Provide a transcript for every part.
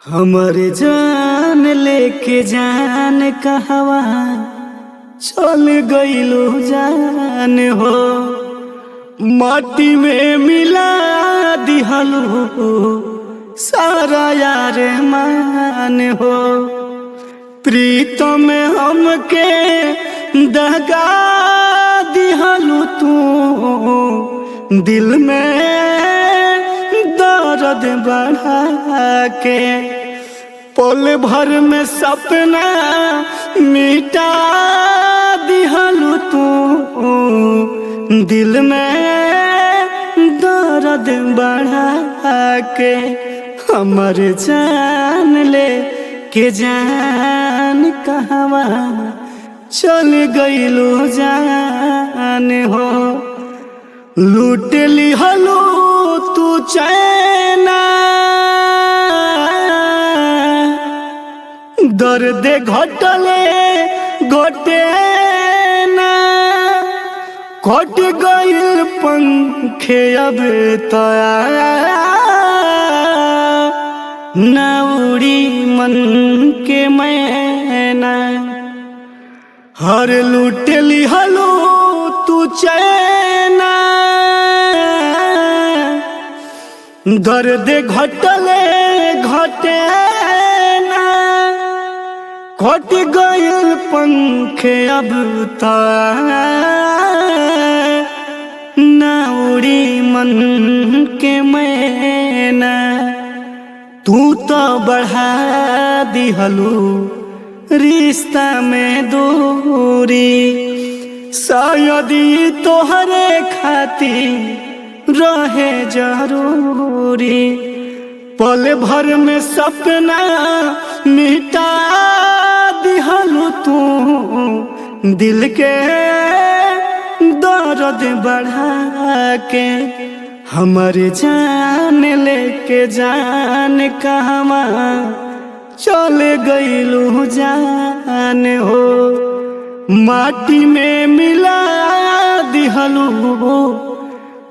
हमरे जान लेके जान कहवा चल गइलो जान हो। माटी में मिला दिहलो सारा यार मान हो। प्रीत में हमके दगा दिहलो तू दिल में दर्द बढ़ा के। पल भर में सपना मिटा दिहलो तू दिल में दर्द बढ़ा के। हमर जान ले के जान कहवा चल गइलो जान हो। लूट लिहलो तू चैना दर्द घटले घटे ना। कट गइल पंखे अब तया न उड़ी मन के मैना। हर लूट लिहलो तू चैना दर्द घटले घटे ना। कट गइल पंखे अब तया न उड़ी मन के मैना। तू तो बढ़ा दिहलो रिश्ता में दूरी। शायद तोहरे खातिर रहे जरूरी। पल भर में सपना मिटा दिहलो तू दिल के दर्द बढ़ा के। हमर जान लेके जान कहवा चल गइलो जान हो। माटी में मिला दिहलो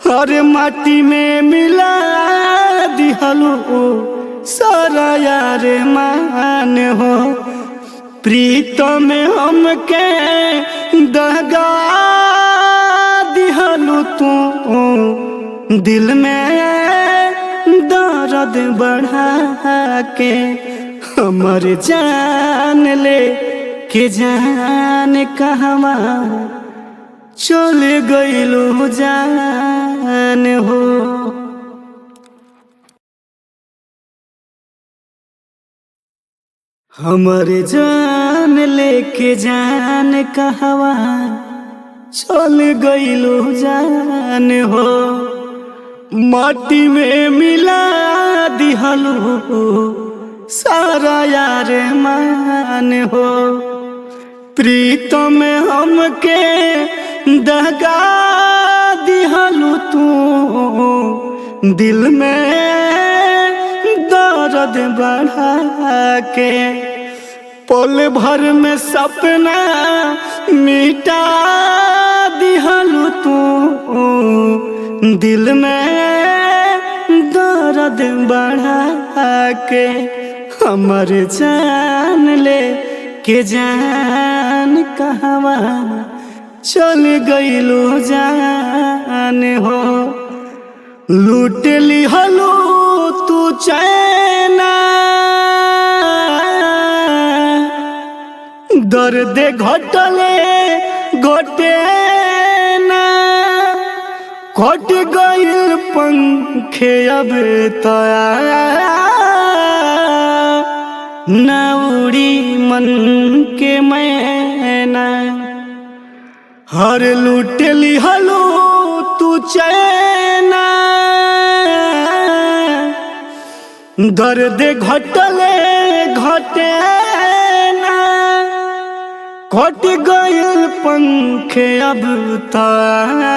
हर माटी में मिला दिहलो सारा यार मान हो। प्रीत में हमके दगा दिहलो तू दिल में दर्द बढ़ा के। हमर जान ले के जान कहवा चल गइलो जान हो। हमर जान लेके जान कहवा चल गइलो जान हो। माटी में मिला दिहलो सारा यार मान हो। प्रीत में हमके दगा दिहलो तू दिल में दर्द बढ़ा के। पल भर में सपना मिटा दिहलो तू दिल में दर्द बढ़ा के। हमर जान ले के जान कहवा चल गइलो जान हो। लूट लिहलो तू चैना दर्द घटले घटे ना। कट गइल पंखे अब तया न उड़ी मन के मैना। हर लूट लिहलो तू चैना दर्द घटले घटे ना। कट गइल पंखे अब तया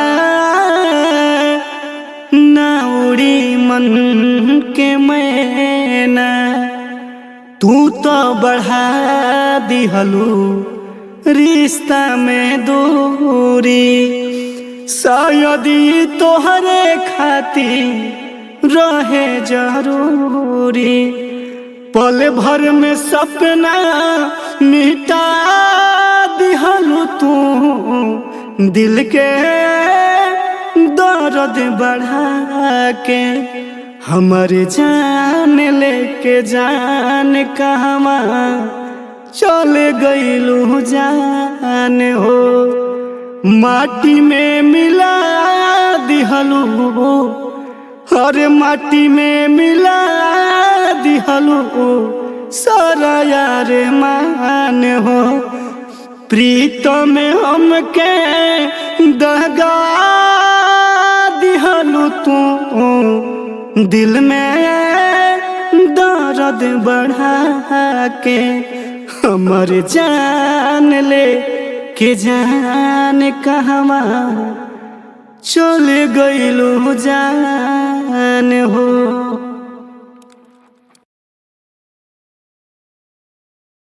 न उड़ी मन के मैना। तू तो बढ़ा दिहलो रिश्ता में दूरी। शायद तोहरे खातिर रहे जरूरी। पल भर में सपना मिटा दिहलू तू दिल के दर्द बढ़ा के हमर जान लेके जान कहवा चल गइलू जान हो माटी में मिला दिहलू अरे माटी में मिला दिहलू सारा यार मान हो प्रीतम में हमके दगा दिहलू तू दिल में दर्द बढ़ा के हमर जान ले के जान कहवा चल गइलू जान हो।